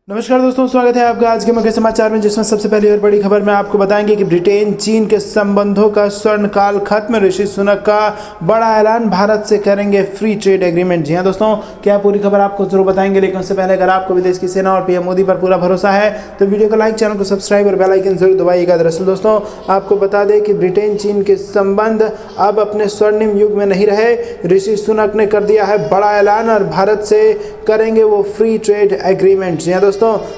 नमस्कार दोस्तों, स्वागत है आपका आज के मुख्य समाचार में, जिसमें सबसे पहली और बड़ी खबर में आपको बताएंगे कि ब्रिटेन चीन के संबंधों का स्वर्णकाल खत्म। ऋषि सुनक का बड़ा ऐलान, भारत से करेंगे फ्री ट्रेड एग्रीमेंट। जी हां दोस्तों, क्या पूरी खबर आपको जरूर बताएंगे, लेकिन उससे पहले अगर आपको विदेश की सेना और पीएम मोदी पर पूरा भरोसा है तो वीडियो को लाइक, चैनल को सब्सक्राइब और बेल आइकन जरूर दबाइएगा। दरअसल दोस्तों, आपको बता दें कि ब्रिटेन चीन के संबंध अब अपने स्वर्णिम युग में नहीं रहे। ऋषि सुनक ने कर दिया है बड़ा ऐलान और भारत से करेंगे वो फ्री ट्रेड एग्रीमेंट। जी हां दोस्तों,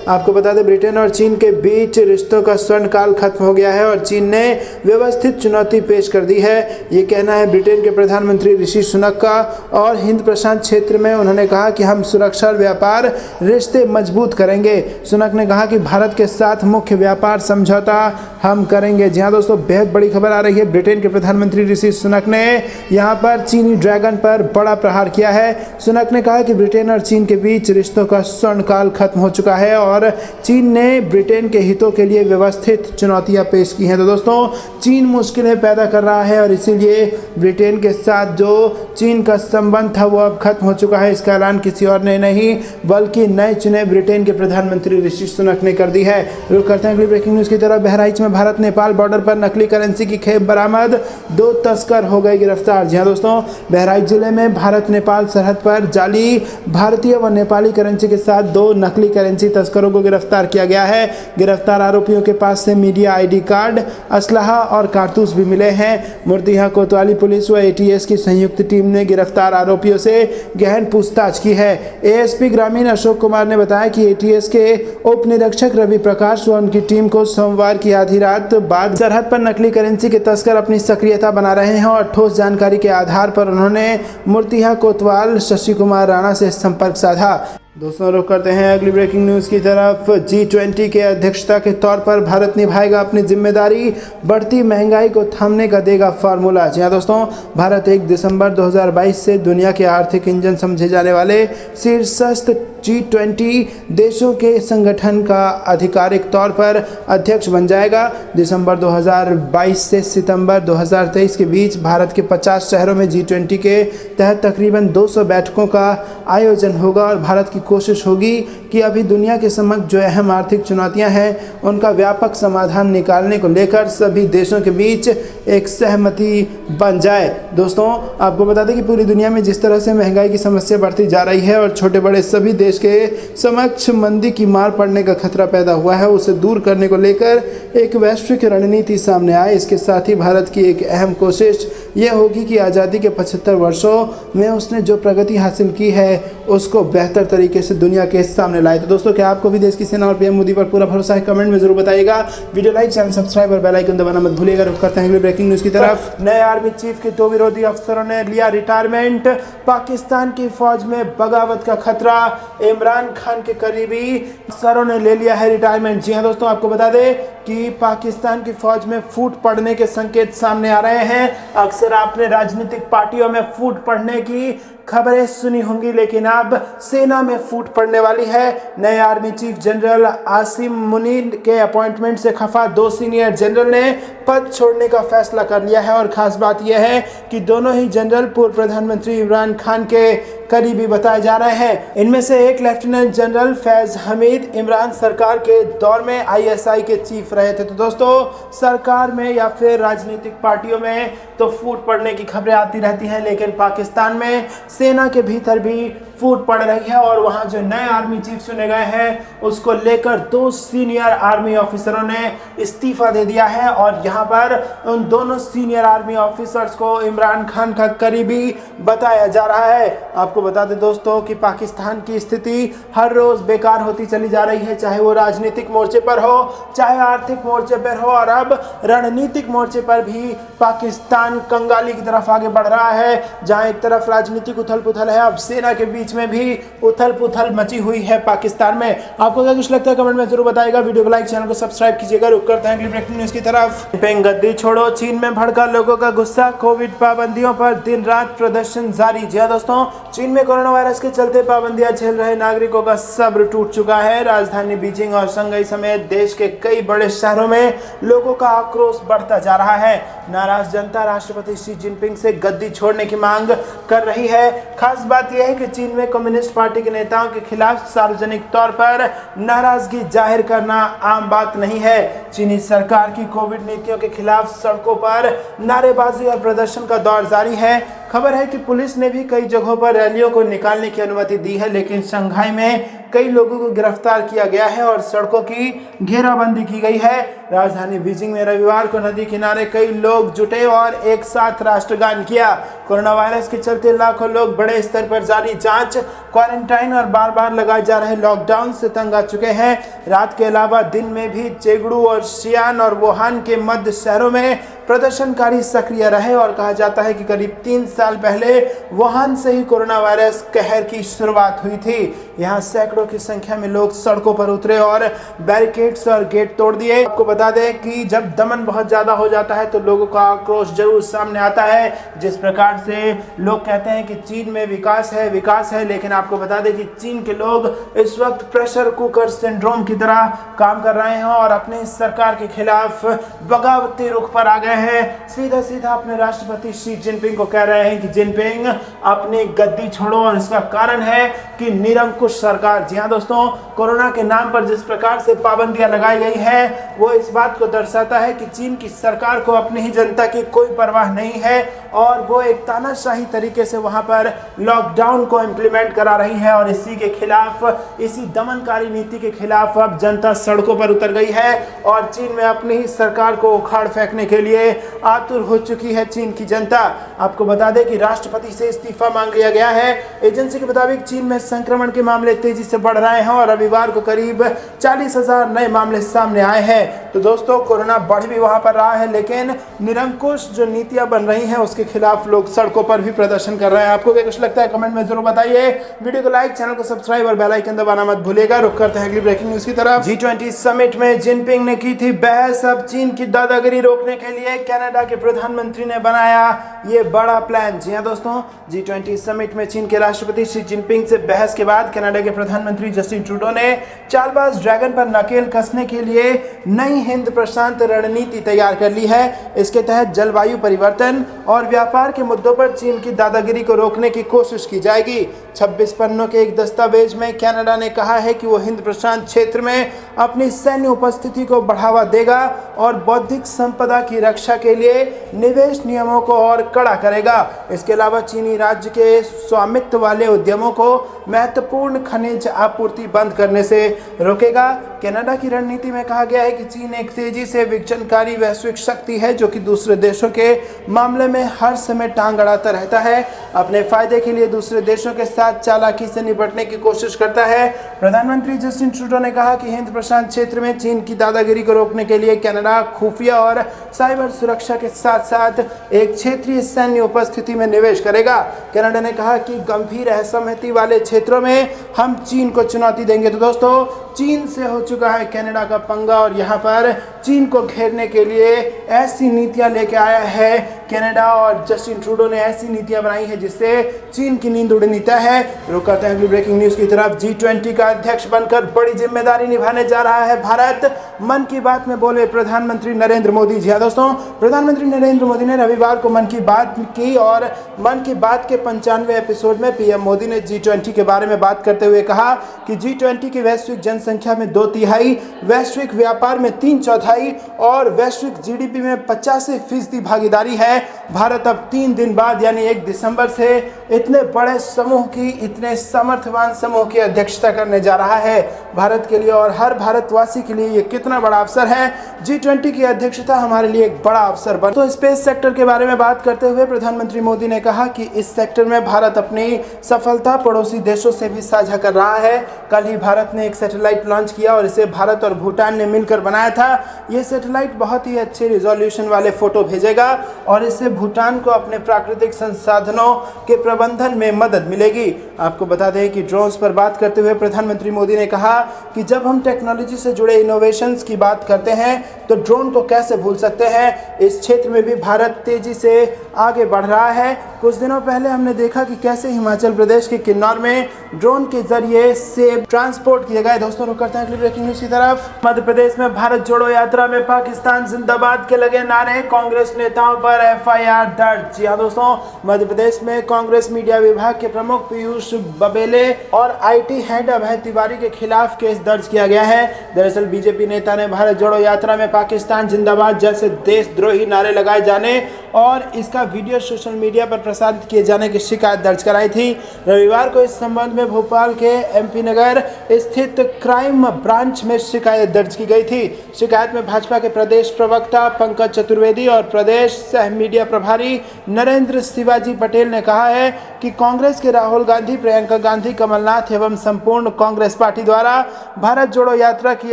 आपको बता दें ब्रिटेन और चीन के बीच रिश्तों का स्वर्णकाल खत्म हो गया है और चीन ने व्यवस्थित चुनौती पेश कर दी है। ये कहना है ब्रिटेन के प्रधानमंत्री ऋषि सुनक का, और हिंद प्रशांत क्षेत्र में उन्होंने कहा कि हम सुरक्षा और व्यापार रिश्ते मजबूत करेंगे। सुनक ने कहा कि भारत के साथ मुख्य व्यापार समझौता हम करेंगे। जी हाँ दोस्तों, बेहद बड़ी खबर आ रही है। ब्रिटेन के प्रधानमंत्री ऋषि सुनक ने यहाँ पर चीनी ड्रैगन पर बड़ा प्रहार किया है। सुनक ने कहा कि ब्रिटेन और चीन के बीच रिश्तों का स्वर्णकाल खत्म हो चुका है और चीन ने ब्रिटेन के हितों के लिए व्यवस्थित चुनौतियां पेश की हैं। तो दोस्तों, चीन मुश्किलें पैदा कर रहा है और इसीलिए ब्रिटेन के साथ जो चीन का संबंध था वो अब खत्म हो चुका है। इसका ऐलान किसी और ने नहीं बल्कि नए चुने ब्रिटेन के प्रधानमंत्री ऋषि सुनक ने कर दी है। रुक करते हैं अगली ब्रेकिंग न्यूज़ की तरफ। बहराइच में भारत नेपाल बॉर्डर पर नकली करेंसी की खेप बरामद, 2 तस्कर हो गए गिरफ्तार। जी हाँ दोस्तों, बहराइच जिले में भारत नेपाल सरहद पर जाली भारतीय व नेपाली करेंसी के साथ 2 नकली करेंसी तस्करों को गिरफ्तार किया गया है। गिरफ्तार आरोपियों के पास से मीडिया आईडी कार्ड, असलहा और कारतूस भी मिले हैं। मूर्तिहा कोतवाली पुलिस व एटीएस की संयुक्त टीम ने गिरफ्तार आरोपियों से गहन पूछताछ की है। एएसपी ग्रामीण अशोक कुमार ने बताया कि एटीएस के उप निरीक्षक रवि प्रकाश व उनकी टीम को सोमवार की आधी रात बाद सरहद पर नकली करेंसी के तस्कर अपनी सक्रियता बना रहे हैं और ठोस जानकारी के आधार पर उन्होंने मूर्तिहा कोतवाल शशि कुमार राणा से संपर्क साधा। दोस्तों, रुक करते हैं अगली ब्रेकिंग न्यूज़ की तरफ। G20 के अध्यक्षता के तौर पर भारत निभाएगा अपनी जिम्मेदारी, बढ़ती महंगाई को थामने का देगा फार्मूला। जी हाँ दोस्तों, भारत 1 दिसंबर 2022 से दुनिया के आर्थिक इंजन समझे जाने वाले शीर्षस्थ G20 देशों के संगठन का आधिकारिक तौर पर अध्यक्ष बन जाएगा। दिसंबर 2022 से सितंबर 2023 के बीच भारत के 50 शहरों में G20 के तहत तकरीबन 200 बैठकों का आयोजन होगा और भारत की कोशिश होगी कि अभी दुनिया के समक्ष जो अहम आर्थिक चुनौतियां हैं उनका व्यापक समाधान निकालने को लेकर सभी देशों के बीच एक सहमति बन जाए। दोस्तों, आपको बता दें कि पूरी दुनिया में जिस तरह से महंगाई की समस्या बढ़ती जा रही है और छोटे बड़े सभी देश के समक्ष मंदी की मार पड़ने का खतरा पैदा हुआ है, उसे दूर करने को लेकर एक वैश्विक रणनीति सामने आए। इसके साथ ही भारत की एक अहम कोशिश यह होगी कि आज़ादी के 75 वर्षों में उसने जो प्रगति हासिल की है उसको बेहतर तरीके से दुनिया के सामने लाए। तो दोस्तों, क्या आपको भी देश की सेना और पीएम मोदी पर पूरा भरोसा है? कमेंट में जरूर बताइएगा। वीडियो लाइक, चैनल सब्सक्राइब और बेल आइकन दबाना मत भूलिएगा। रुक करते हैं अगली ब्रेकिंग न्यूज़ की तरफ। नए आर्मी चीफ के 2 विरोधी अफसरों ने लिया रिटायरमेंट। पाकिस्तान की फौज में बगावत का खतरा, इमरान खान के करीबी अफसरों ने ले लिया है रिटायरमेंट। जी हाँ दोस्तों, आपको बता दें कि पाकिस्तान की फौज में फूट पड़ने के संकेत सामने आ रहे हैं। अक्सर आपने राजनीतिक पार्टियों में फूट पड़ने की खबरें सुनी होंगी, लेकिन अब सेना में फूट पड़ने वाली है। नए army chief general Asim Munir के अपॉइंटमेंट से खफा 2 सीनियर जनरल ने पद छोड़ने का फैसला कर लिया है और खास बात यह है कि दोनों ही जनरल पूर्व प्रधानमंत्री इमरान खान के करीबी बताए जा रहे हैं। इनमें से एक लेफ्टिनेंट जनरल फैज हमीद इमरान सरकार के दौर में आईएसआई के चीफ रहे थे। तो दोस्तों, सरकार में या फिर राजनीतिक पार्टियों में तो फूट पड़ने की खबरें आती रहती हैं, लेकिन पाकिस्तान में सेना के भीतर भी फूट पड़ रही है और वहां जो नए आर्मी चीफ चुने गए हैं उसको लेकर 2 सीनियर आर्मी ऑफिसरों ने इस्तीफा दे दिया है और यहां पर उन दोनों सीनियर आर्मी ऑफिसर्स को इमरान खान का करीबी बताया जा रहा है। आपको बता दें दोस्तों कि पाकिस्तान की स्थिति हर रोज बेकार होती चली जा रही है, चाहे वो राजनीतिक मोर्चे पर हो, चाहे आर्थिक मोर्चे पर हो, और अब रणनीतिक मोर्चे पर भी पाकिस्तान कंगाली की तरफ आगे बढ़ रहा है। जहां एक तरफ राजनीतिक उथल पुथल है, अब सेना के बीच में भी उथल पुथल मची हुई है पाकिस्तान में। आपको क्या कुछ लगता है कमेंट में जरूर बताइएगा। वीडियो को लाइक, चैनल को सब्सक्राइब कीजिएगा। रुक करते हैं अगली ब्रेकिंग न्यूज़ की तरफ। गद्दी छोड़ो, चीन में भड़का लोगों का गुस्सा, कोविड पाबंदियों पर दिन रात प्रदर्शन जारी। जी हाँ दोस्तों, चीन में कोरोना वायरस के चलते पाबंदियां झेल रहे नागरिकों का सब्र टूट चुका है। राजधानी बीजिंग और शंघाई समेत देश के कई बड़े शहरों में लोगों का आक्रोश बढ़ता जा रहा है। नाराज जनता राष्ट्रपति शी जिनपिंग से गद्दी छोड़ने की मांग कर रही है। खास बात यह है कि चीन में कम्युनिस्ट पार्टी के नेताओं के खिलाफ सार्वजनिक तौर पर नाराजगी जाहिर करना आम बात नहीं है। चीनी सरकार की कोविड नीतियों के खिलाफ सड़कों पर नारेबाजी और प्रदर्शन का दौर जारी है। खबर है कि पुलिस ने भी कई जगहों पर रैलियों को निकालने की अनुमति दी है, लेकिन शंघाई में कई लोगों को गिरफ्तार किया गया है और सड़कों की घेराबंदी की गई है। राजधानी बीजिंग में रविवार को नदी किनारे कई लोग जुटे और एक साथ राष्ट्रगान किया। कोरोना वायरस के चलते लाखों लोग बड़े स्तर पर जारी जांच, क्वारंटाइन और बार बार लगाए जा रहे लॉकडाउन से तंग आ चुके हैं। रात के अलावा दिन में भी चेगड़ू और शियान और वुहान के मध्य शहरों में प्रदर्शनकारी सक्रिय रहे और कहा जाता है कि करीब 3 साल पहले वुहान से ही कोरोना वायरस कहर की शुरुआत हुई थी। यहाँ सैकड़ों की संख्या में लोग सड़कों पर उतरे और बैरिकेड्स और गेट तोड़ दिए। आपको बता दें कि जब दमन बहुत ज्यादा हो जाता है तो लोगों का आक्रोश जरूर सामने आता है। जिस प्रकार से लोग कहते हैं कि चीन में विकास है, लेकिन आपको बता दें कि चीन के लोग इस वक्त प्रेशर कुकर सिंड्रोम की तरह काम कर रहे हैं और अपने सरकार के खिलाफ बगावती रुख पर आ गए हैं। सीधा सीधा अपने राष्ट्रपति शी जिनपिंग को कह रहे हैं कि जिनपिंग अपनी गद्दी छोड़ो, और इसका कारण है कि निरंकुश सरकार। जी हाँ दोस्तों, कोरोना के नाम पर जिस प्रकार से पाबंदियां लगाई गई है वो इस बात को दर्शाता है कि चीन की सरकार को अपनी ही जनता की कोई परवाह नहीं है और वो एक तानाशाही तरीके से वहां पर लॉकडाउन को इम्प्लीमेंट करा रही है और इसी के खिलाफ, इसी दमनकारी नीति के खिलाफ अब जनता सड़कों पर उतर गई है और चीन में अपनी ही सरकार को उखाड़ फेंकने के लिए आतुर हो चुकी है चीन की जनता। आपको बता दें कि राष्ट्रपति से इस्तीफा मांग लिया गया है। एजेंसी के मुताबिक चीन में संक्रमण के मामले तेजी से बढ़ रहे हैं और रविवार को करीब 40,000 नए मामले सामने आए हैं। तो दोस्तों, कोरोना बढ़ भी वहां पर रहा है, लेकिन निरंकुश जो नीतियां बन रही हैं उसके खिलाफ लोग सड़कों पर भी प्रदर्शन कर रहे हैं। आपको क्या कुछ लगता है कमेंट में जरूर बताइए। वीडियो को लाइक, चैनल को सब्सक्राइब और बेल आइकन दबाना मत भूलिएगा। रुक करते हैं अगली ब्रेकिंग न्यूज की तरफ। G20 समिट में जिनपिंग ने की थी बहस। अब चीन की दादागिरी रोकने के लिए कनाडा के प्रधानमंत्री ने बनाया ये बड़ा प्लान। जी हां दोस्तों, G20 समिट में चीन के राष्ट्रपति शी जिनपिंग से बहस के बाद कनाडा के प्रधानमंत्री जस्टिन ट्रूडो ने चालबाज ड्रैगन पर नकेल कसने के लिए नई हिंद प्रशांत रणनीति तैयार कर ली है। इसके तहत जलवायु परिवर्तन और व्यापार के मुद्दों पर चीन की दादागिरी को रोकने की कोशिश की जाएगी। 26 पन्नों के एक दस्तावेज में कनाडा ने कहा है कि वो हिंद प्रशांत क्षेत्र में अपनी सैन्य उपस्थिति को बढ़ावा देगा और बौद्धिक संपदा की रक्षा के लिए निवेश नियमों को और कड़ा करेगा। इसके अलावा चीनी राज्य के स्वामित्व वाले उद्यमों को महत्वपूर्ण खनिज आपूर्ति बंद करने से रोकेगा। कनाडा की रणनीति में कहा गया है कि चीन एक तेजी से विघटनकारी वैश्विक शक्ति है जो कि दूसरे देशों के मामले में हर समय टांग अड़ाता रहता है। अपने फायदे के लिए दूसरे देशों के साथ चालाकी से निपटने की कोशिश करता है। प्रधानमंत्री जस्टिन ट्रूडो ने कहा कि हिंद प्रशांत क्षेत्र में चीन की दादागिरी को रोकने के लिए कनाडा खुफिया और साइबर सुरक्षा के साथ साथ एक क्षेत्रीय सैन्य उपस्थिति में निवेश करेगा। कनाडा ने कहा कि गंभीर असहमति वाले क्षेत्रों में हम चीन को चुनौती देंगे। तो दोस्तों, चीन से हो चुका है कनाडा का पंगा और यहाँ पर चीन को घेरने के लिए ऐसी नीतियां लेके आया है कनाडा और जस्टिन ट्रूडो ने ऐसी नीतियां बनाई है जिससे चीन की नींद उड़नी तय है। रुक करते हैं अगली ब्रेकिंग न्यूज की तरफ। G20 का अध्यक्ष बनकर बड़ी जिम्मेदारी निभाने जा रहा है भारत। मन की बात में बोले प्रधानमंत्री नरेंद्र मोदी। जी हाँ दोस्तों, प्रधानमंत्री नरेंद्र मोदी ने रविवार को मन की बात की और मन की बात के 95वें एपिसोड में पीएम मोदी ने G20 के बारे में बात करते हुए कहा कि G20 की वैश्विक जनसंख्या में 2/3, वैश्विक व्यापार में 3/4 और वैश्विक GDP में 85% भागीदारी है। भारत अब 3 दिन बाद यानी 1 दिसंबर से इतने बड़े समूह की, इतने समर्थवान समूह की अध्यक्षता करने जा रहा है। भारत के लिए और हर भारतवासी के लिए ये कितना बड़ा अवसर है। G20 की अध्यक्षता हमारे लिए एक बड़ा अवसर बन। तो स्पेस सेक्टर के बारे में बात करते हुए प्रधानमंत्री मोदी ने कहा कि इस सेक्टर में भारत अपनी सफलता पड़ोसी देशों से भी साझा कर रहा है। कल ही भारत ने एक सैटेलाइट लॉन्च किया और इसे भारत और भूटान ने मिलकर बनाया था। ये सैटेलाइट बहुत ही अच्छे रिजोल्यूशन वाले फोटो भेजेगा और इससे भूटान को अपने प्राकृतिक संसाधनों के प्रबंधन में मदद मिलेगी। आपको बता दें कि ड्रोन्स पर बात करते हुए प्रधानमंत्री मोदी ने कहा कि जब हम टेक्नोलॉजी से जुड़े इनोवेशंस की बात करते हैं तो ड्रोन को कैसे भूल सकते हैं। इस क्षेत्र में भी भारत तेजी से आगे बढ़ रहा है। कुछ दिनों पहले हमने देखा कि कैसे हिमाचल प्रदेश के किन्नौर में ड्रोन के जरिए सेब ट्रांसपोर्ट किए गए। दोस्तों रुक करते हैं अगली ब्रेकिंग न्यूज की तरफ। मध्य प्रदेश में भारत जोड़ो यात्रा में पाकिस्तान जिंदाबाद के लगे नारे, कांग्रेस नेताओं पर एफआईआर दर्ज। जी हाँ दोस्तों, मध्य प्रदेश में कांग्रेस मीडिया विभाग के प्रमुख पीयूष बबेले और आईटी हेड अभय तिवारी के खिलाफ केस दर्ज किया गया है। दरअसल बीजेपी नेता ने भारत जोड़ो यात्रा में पाकिस्तान जिंदाबाद जैसे देशद्रोही नारे लगाए जाने और इसका वीडियो सोशल मीडिया पर प्रसारित किए जाने की शिकायत दर्ज कराई थी। रविवार को इस संबंध में भोपाल के एमपी नगर स्थित क्राइम ब्रांच में शिकायत दर्ज की गई थी। शिकायत में भाजपा के प्रदेश प्रवक्ता पंकज चतुर्वेदी और प्रदेश सह मीडिया प्रभारी नरेंद्र शिवाजी पटेल ने कहा है कि कांग्रेस के राहुल गांधी, प्रियंका गांधी, कमलनाथ एवं संपूर्ण कांग्रेस पार्टी द्वारा भारत जोड़ो यात्रा की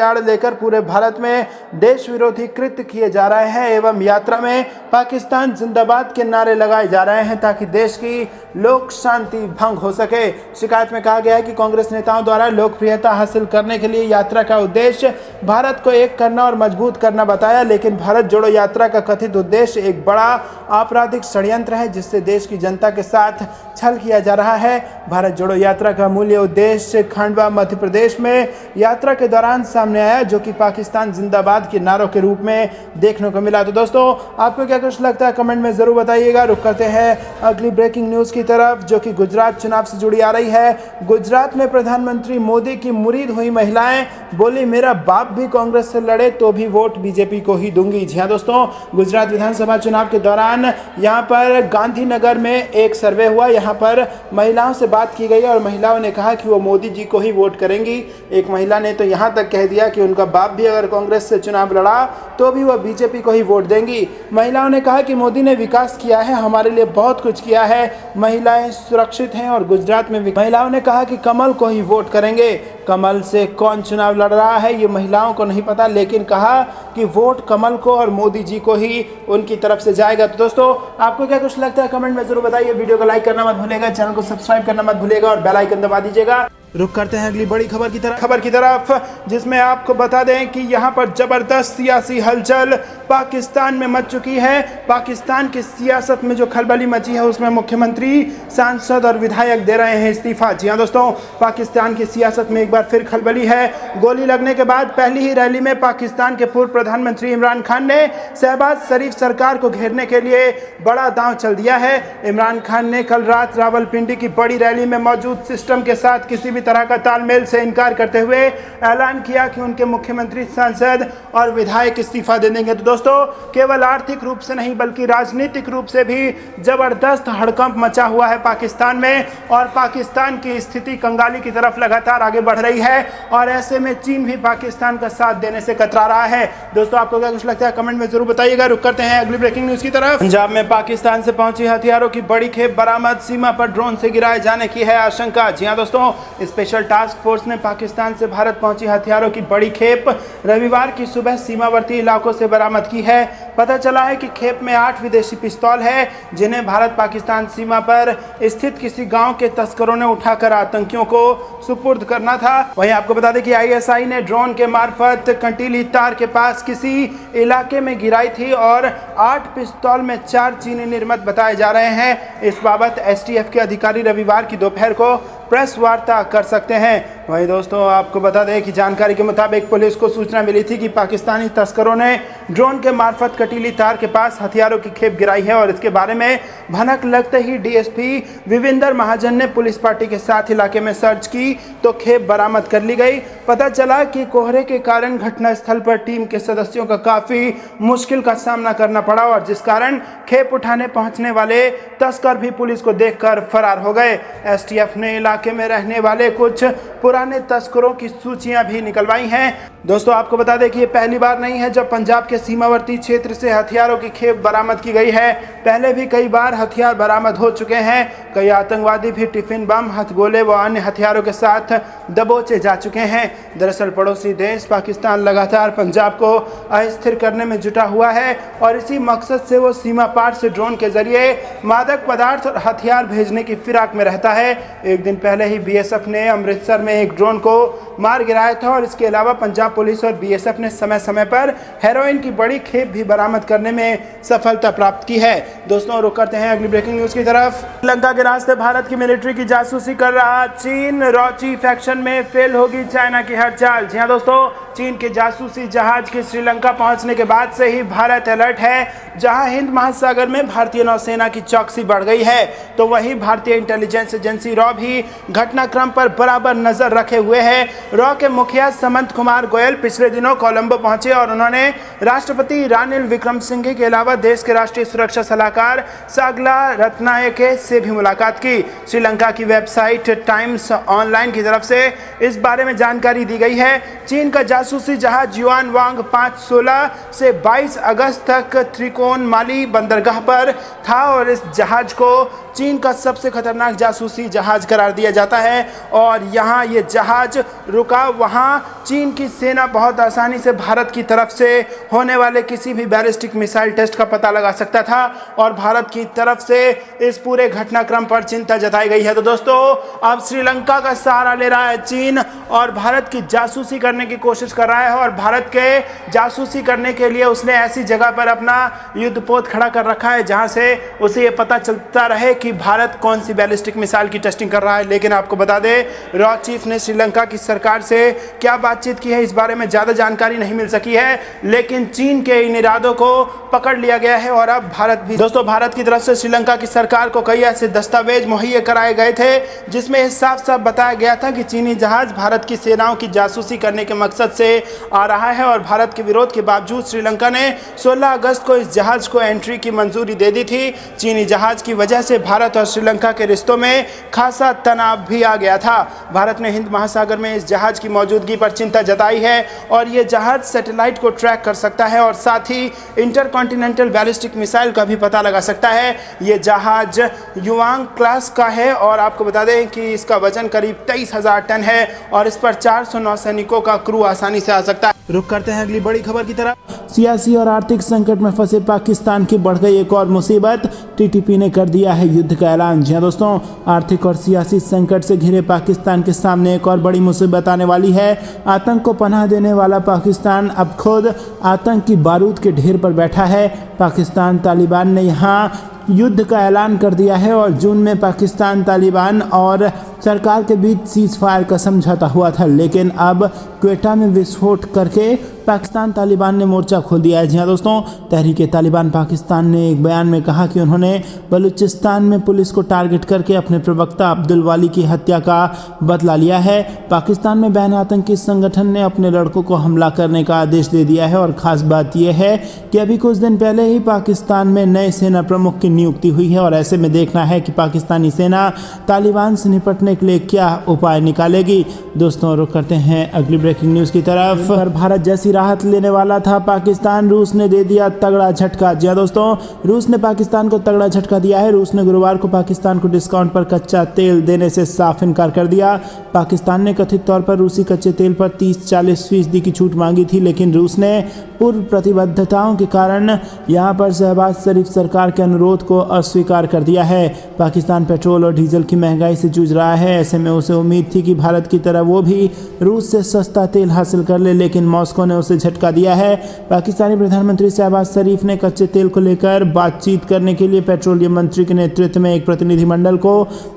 आड़ लेकर पूरे भारत में देश विरोधी कृत्य किए जा रहे हैं एवं यात्रा में पाकिस्तान जिंदाबाद के नारे लगाए जा रहे हैं ताकि देश की लोक शांति भंग हो सके। शिकायत में कहा गया है कि कांग्रेस नेताओं द्वारा लोकप्रियता हासिल करने के लिए यात्रा का उद्देश्य भारत को एक करना और मजबूत करना बताया, लेकिन भारत जोड़ो यात्रा का कथित उद्देश्य एक बड़ा आपराधिक षड्यंत्र है जिससे देश की जनता के साथ छल किया जा रहा है। भारत जोड़ो यात्रा का मूल्य उद्देश्य खंडवा मध्य प्रदेश में यात्रा के दौरान सामने आया, जो कि पाकिस्तान जिंदाबाद के नारों के रूप में देखने को मिला। तो दोस्तों आपको क्या कुछ लगता है कमेंट में जरूर बताइएगा। रुक करते हैं अगली ब्रेकिंग न्यूज की तरफ, जो कि गुजरात चुनाव से जुड़ी आ रही है। गुजरात में प्रधानमंत्री मोदी की मुरीद हुई महिलाएं बोली, मेरा बाप भी कांग्रेस से लड़े तो भी वोट बीजेपी को ही दूंगी। जी हाँ दोस्तों, गुजरात विधानसभा चुनाव के दौरान यहाँ पर गांधीनगर में एक सर्वे हुआ। यहाँ पर महिलाओं से बात की गई और महिलाओं ने कहा कि वो मोदी जी को ही वोट करेंगी। एक महिला ने तो यहाँ तक कह दिया कि उनका बाप भी अगर कांग्रेस से चुनाव लड़ा तो भी वह बीजेपी को ही वोट देंगी। महिलाओं ने कहा कि मोदी ने विकास किया है, हमारे लिए बहुत कुछ किया है, महिलाएं सुरक्षित हैं और गुजरात में महिलाओं ने कहा कि कमल को ही वोट करेंगे। कमल से कौन चुनाव लड़ रहा है ये महिलाओं को नहीं पता, लेकिन कहा कि वोट कमल को और मोदी जी को ही उनकी तरफ से जाएगा। तो दोस्तों आपको क्या कुछ लगता है कमेंट में जरूर बताइए। वीडियो को लाइक करना मत भूलिएगा, चैनल को सब्सक्राइब करना मत भूलिएगा और बेल आइकन दबा दीजिएगा। रुक करते हैं अगली बड़ी खबर की तरफ, जिसमें आपको बता दें कि यहाँ पर जबरदस्त सियासी हलचल पाकिस्तान में मच चुकी है। पाकिस्तान की सियासत में जो खलबली मची है उसमें मुख्यमंत्री, सांसद और विधायक दे रहे हैं इस्तीफा। जी हाँ दोस्तों, पाकिस्तान की सियासत में एक बार फिर खलबली है। गोली लगने के बाद पहली ही रैली में पाकिस्तान के पूर्व प्रधानमंत्री इमरान खान ने शहबाज शरीफ सरकार को घेरने के लिए बड़ा दांव चल दिया है। इमरान खान ने कल रात रावलपिंडी की बड़ी रैली में मौजूद सिस्टम के साथ किसी भी तरह का तालमेल से इनकार करते हुए ऐलान किया कि उनके मुख्यमंत्री, सांसद और विधायक इस्तीफा दे देंगे। तो दोस्तों केवल आर्थिक रूप से नहीं बल्कि राजनीतिक रूप से भी जबरदस्त हड़कंप मचा हुआ है पाकिस्तान में और पाकिस्तान की स्थिति कंगाली की तरफ लगातार आगे बढ़ रही है और ऐसे में चीन भी पाकिस्तान का साथ देने से कतरा रहा है। दोस्तों आपको क्या कुछ लगता है कमेंट में जरूर बताइएगा। रुक करते हैं अगली ब्रेकिंग न्यूज की तरफ। पंजाब में पाकिस्तान से पहुंची हथियारों की बड़ी खेप बरामद, सीमा पर ड्रोन से गिराए जाने की है आशंका। जी हाँ दोस्तों, स्पेशल टास्क फोर्स ने पाकिस्तान से भारत पहुंची हथियारों की बड़ी खेप रविवार की सुबह सीमावर्ती इलाकों से बरामद की है। पता चला है कि खेप में 8 विदेशी पिस्तौल है जिन्हें भारत पाकिस्तान सीमा पर स्थित किसी गांव के तस्करों ने उठाकर आतंकियों को सुपुर्द करना था। वहीं आपको बता दें कि आईएसआई ने ड्रोन के मार्फत कंटीली तार के पास किसी इलाके में गिराई थी और 8 पिस्तौल में 4 चीनी निर्मित बताए जा रहे हैं। इस बाबत एसटीएफ के अधिकारी रविवार की दोपहर को प्रेस वार्ता कर सकते हैं। वहीं दोस्तों आपको बता दें कि जानकारी के मुताबिक पुलिस को सूचना मिली थी कि पाकिस्तानी तस्करों ने ड्रोन के मार्फत कटीली तार के पास हथियारों की खेप गिराई है और इसके बारे में भनक लगते ही डीएसपी विविंदर महाजन ने पुलिस पार्टी के साथ इलाके में सर्च की तो खेप बरामद कर ली गई। पता चला कि कोहरे के कारण घटनास्थल पर टीम के सदस्यों का काफी मुश्किल का सामना करना पड़ा और जिस कारण खेप उठाने पहुंचने वाले तस्कर भी पुलिस को देखकर फरार हो गए। एसटीएफ ने इलाके में रहने वाले कुछ पुराने तस्करों की सूचियां भी निकलवाई हैं। दोस्तों आपको बता दें कि ये पहली बार नहीं है जब पंजाब के सीमावर्ती क्षेत्र से हथियारों की खेप बरामद की गई है। पहले भी कई बार हथियार बरामद हो चुके हैं। कई आतंकवादी भी टिफिन बम, हथगोले व अन्य हथियारों के साथ दबोचे जा चुके हैं। दरअसल पड़ोसी देश पाकिस्तान लगातार पंजाब को अस्थिर करने में जुटा हुआ है और इसी मकसद से वो सीमा पार से ड्रोन के जरिए मादक पदार्थ और हथियार भेजने की फिराक में रहता है। एक दिन पहले ही बीएसएफ ने अमृतसर में एक ड्रोन को मार गिराया था और इसके अलावा पंजाब पुलिस और बीएसएफ ने समय समय पर हेरोइन की बड़ी खेप भी बरामद करने में सफलता प्राप्त की है। दोस्तों रुक करते हैं अगली ब्रेकिंग न्यूज की तरफ। श्रीलंका के रास्ते भारत की मिलिट्री की जासूसी कर रहा चीन, रॉची फैक्शन में फेल होगी चाइना की हर चाल। जी हाँ दोस्तों, चीन के जासूसी जहाज के श्रीलंका पहुंचने के बाद से ही भारत अलर्ट है। जहां हिंद महासागर में भारतीय नौसेना की चौकसी बढ़ गई है, तो वहीं भारतीय इंटेलिजेंस एजेंसी रॉ भी घटनाक्रम पर बराबर नजर रखे हुए है। रॉ के मुखिया समंत कुमार गोयल पिछले दिनों कोलंबो पहुंचे और उन्होंने राष्ट्रपति रानिल विक्रमसिंघे के अलावा देश के राष्ट्रीय सुरक्षा सलाहकार सागला रत्नायके से भी मुलाकात की। श्रीलंका की वेबसाइट टाइम्स ऑनलाइन की तरफ से इस बारे में जानकारी दी गई है। चीन का जासूसी जहाज युआन वांग 5-16 से 22 अगस्त तक त्रिकोणमाली बंदरगाह पर था और इस जहाज को चीन का सबसे खतरनाक जासूसी जहाज करार दिया जाता है। और यहाँ ये जहाज रुका, वहाँ चीन की सेना बहुत आसानी से भारत की तरफ से होने वाले किसी भी बैलिस्टिक मिसाइल टेस्ट का पता लगा सकता था और भारत की तरफ से इस पूरे घटनाक्रम पर चिंता जताई गई है। तो दोस्तों अब श्रीलंका का सहारा ले रहा है चीन और भारत की जासूसी करने की कोशिश कर रहा है और भारत के जासूसी करने के लिए उसने ऐसी जगह पर अपना युद्धपोत खड़ा कर रखा है जहां से उसे ये पता चलता रहे कि भारत कौन सी बैलिस्टिक मिसाइल की टेस्टिंग कर रहा है। लेकिन आपको बता दें, रॉ चीफ ने श्रीलंका की सरकार से क्या बातचीत की है इस बारे में ज़्यादा जानकारी नहीं मिल सकी है, लेकिन चीन के इन इरादों को पकड़ लिया गया है और अब भारत भी। दोस्तों भारत की तरफ से श्रीलंका की सरकार को कई ऐसे दस्तावेज मुहैया कराए गए थे जिसमें साफ साफ बताया गया था कि चीनी जहाज भारत की सेनाओं की जासूसी करने के मकसद से आ रहा है और भारत के विरोध के बावजूद श्रीलंका ने 16 अगस्त को इस जहाज को एंट्री की मंजूरी दे दी थी। चीनी जहाज की वजह से भारत और श्रीलंका के रिश्तों में खासा तनाव भी आ गया था। भारत ने हिंद महासागर में इस जहाज की मौजूदगी पर चिंता जताई है और ये जहाज सैटेलाइट को ट्रैक कर सकता है और साथ ही इंटरकॉन्टिनेंटल बैलिस्टिक मिसाइल का भी पता लगा सकता है। ये जहाज युवांग क्लास का है और आपको बता दें कि इसका वजन करीब 23,000 टन है और इस पर 400 नौसैनिकों का क्रू आसानी से आ सकता है। रुक करते हैं अगली बड़ी खबर की तरफ। सियासी और आर्थिक संकट में फंसे पाकिस्तान की बढ़ गई एक और मुसीबत, टीटीपी ने कर दिया है युद्ध का ऐलान। जी दोस्तों, आर्थिक और सियासी संकट से घिरे पाकिस्तान के सामने एक और बड़ी मुसीबत आने वाली है। आतंक को पनाह देने वाला पाकिस्तान अब खुद आतंक की बारूद के ढेर पर बैठा है। पाकिस्तान तालिबान ने यहाँ युद्ध का ऐलान कर दिया है और जून में पाकिस्तान तालिबान और सरकार के बीच सीज फायर का समझौता हुआ था, लेकिन अब क्वेटा में विस्फोट करके पाकिस्तान तालिबान ने मोर्चा खोल दिया है। जी हाँ दोस्तों, तहरीक तालिबान पाकिस्तान ने एक बयान में कहा कि उन्होंने बलूचिस्तान में पुलिस को टारगेट करके अपने प्रवक्ता अब्दुल वाली की हत्या का बदला लिया है। पाकिस्तान में बैन आतंकी संगठन ने अपने लड़कों को हमला करने का आदेश दे दिया है और ख़ास बात यह है कि अभी कुछ दिन पहले ही पाकिस्तान में नए सेना प्रमुख की नियुक्ति हुई है और ऐसे में देखना है कि पाकिस्तानी सेना तालिबान से निपटने के लिए क्या उपाय निकालेगी। दोस्तों रुक करते हैं अगली ब्रेकिंग न्यूज़ की तरफ। भारत जैसी राहत लेने वाला था पाकिस्तान, रूस ने दे दिया तगड़ा झटका। जी हाँ दोस्तों, रूस ने पाकिस्तान को तगड़ा झटका दिया है। रूस ने गुरुवार को पाकिस्तान को डिस्काउंट पर कच्चा तेल देने से साफ इनकार कर दिया। पाकिस्तान ने कथित तौर पर रूसी कच्चे तेल पर 30-40% की छूट मांगी थी, लेकिन रूस ने पूर्व प्रतिबद्धताओं के कारण यहां पर शहबाज शरीफ सरकार के अनुरोध को अस्वीकार कर दिया है। पाकिस्तान पेट्रोल और डीजल की महंगाई से जूझ रहा है। ऐसे में उसे उम्मीद थी कि भारत की तरह वो भी रूस से सस्ता तेल हासिल कर ले, लेकिन मॉस्को ने उसे झटका दिया है। पाकिस्तानी प्रधानमंत्री शहबाज शरीफ ने कच्चे तेल को लेकर बातचीत करने के लिए पेट्रोलियम मंत्री के नेतृत्व में एक प्रतिनिधिमंडल को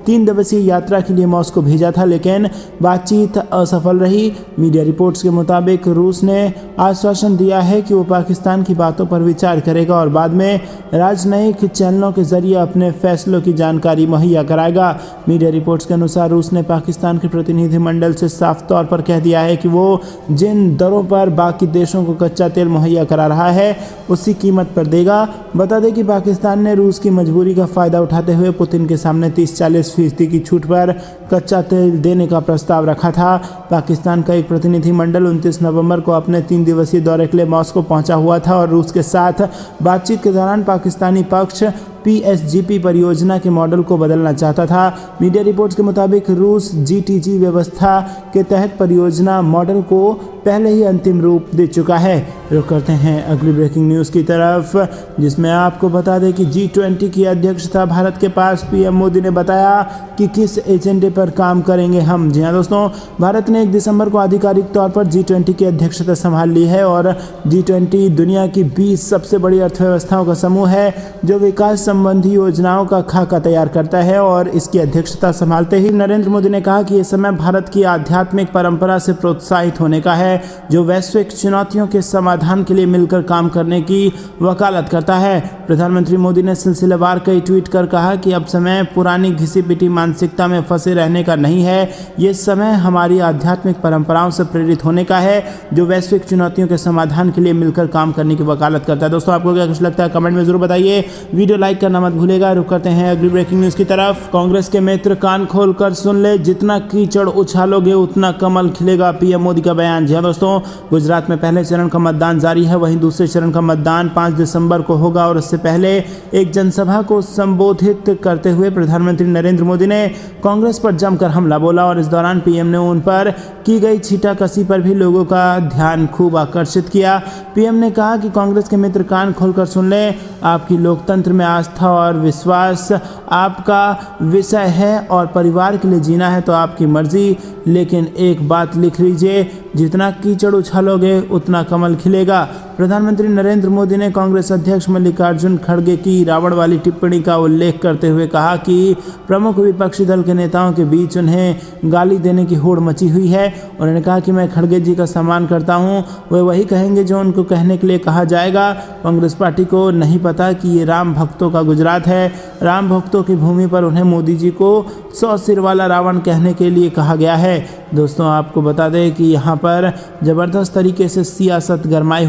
3 दिवसीय यात्रा के लिए मॉस्को भेजा था, लेकिन बातचीत असफल रही। मीडिया रिपोर्ट्स के मुताबिक रूस ने आश्वासन दिया है कि वो पाकिस्तान की बातों पर विचार करेगा और बाद में राजनयिक चैनलों के जरिए अपने फैसलों की जानकारी मुहैया कराएगा। मीडिया रिपोर्ट्स के अनुसार रूस ने पाकिस्तान के प्रतिनिधिमंडल से साफ तौर पर कह दिया है कि वो जिन दरों पर बाकी देशों को कच्चा तेल मुहैया करा रहा है उसी कीमत पर देगा। बता दें कि पाकिस्तान ने रूस की मजबूरी का फ़ायदा उठाते हुए पुतिन के सामने 30-40% की छूट पर कच्चा तेल देने का प्रस्ताव रखा था। पाकिस्तान का एक प्रतिनिधिमंडल 29 नवंबर को अपने 3 दिवसीय दौरे के लिए मॉस्को पहुंचा हुआ था और रूस के साथ बातचीत के दौरान पाकिस्तानी पक्ष PSGP परियोजना के मॉडल को बदलना चाहता था। मीडिया रिपोर्ट्स के मुताबिक रूस GTG व्यवस्था के तहत परियोजना मॉडल को पहले ही अंतिम रूप दे चुका है। रुक करते हैं अगली ब्रेकिंग न्यूज़ की तरफ, जिसमें आपको बता दें कि G20 की अध्यक्षता भारत के पास। पीएम मोदी ने बताया कि किस एजेंडे पर काम करेंगे हम। जी हाँ दोस्तों, भारत ने 1 दिसंबर को आधिकारिक तौर पर G20 की अध्यक्षता संभाल ली है और G20 दुनिया की 20 सबसे बड़ी अर्थव्यवस्थाओं का समूह है जो विकास संबंधी योजनाओं का खाका तैयार करता है। और इसकी अध्यक्षता संभालते ही नरेंद्र मोदी ने कहा कि यह समय भारत की आध्यात्मिक परंपरा से प्रोत्साहित होने का है जो वैश्विक चुनौतियों के समाधान के लिए मिलकर काम करने की वकालत करता है। प्रधानमंत्री मोदी ने सिलसिलेवार कई ट्वीट कर कहा कि अब समय पुरानी घिसी पिटी मानसिकता में फंसे रहने का नहीं है, ये समय हमारी आध्यात्मिक परंपराओं से प्रेरित होने का है जो वैश्विक चुनौतियों के समाधान के लिए मिलकर काम करने की वकालत करता है। दोस्तों, आपको क्या कुछ लगता है कमेंट में जरूर बताइए। वीडियो लाइक करना मत भूलेगा। रुक करते हैं अगली ब्रेकिंग न्यूज़ की तरफ। कांग्रेस के मित्र कान खोलकर सुन ले, जितना कीचड़ उछालोगे उतना कमल खिलेगा, पीएम मोदी का बयान। जी हाँ दोस्तों, गुजरात में पहले चरण का मतदान जारी है, वहीं दूसरे चरण का मतदान 5 दिसंबर को होगा। और इससे पहले एक जनसभा को संबोधित करते हुए प्रधानमंत्री नरेंद्र मोदी ने कांग्रेस पर जमकर हमला बोला और इस दौरान पीएम ने उन पर की गई छींटाकशी पर भी लोगों का ध्यान खूब आकर्षित किया। पीएम ने कहा कि कांग्रेस के मित्र कान खोलकर सुन लें, आपकी लोकतंत्र में आस्था और विश्वास आपका विषय है और परिवार के लिए जीना है तो आपकी मर्जी, लेकिन एक बात लिख लीजिए, जितना कीचड़ उछालोगे उतना कमल खिलेगा। प्रधानमंत्री नरेंद्र मोदी ने कांग्रेस अध्यक्ष मल्लिकार्जुन खड़गे की रावण वाली टिप्पणी का उल्लेख करते हुए कहा कि प्रमुख विपक्षी दल के नेताओं के बीच उन्हें गाली देने की होड़ मची हुई है। उन्होंने कहा कि मैं खड़गे जी का सम्मान करता हूं, वे वही कहेंगे जो उनको कहने के लिए कहा जाएगा। कांग्रेस पार्टी को नहीं पता कि ये राम भक्तों का गुजरात है। राम भक्तों की भूमि पर उन्हें मोदी जी को 100 सिर वाला रावण कहने के लिए कहा गया है। दोस्तों, आपको बता दें कि यहाँ पर ज़बरदस्त तरीके से सियासत गरमाई हुई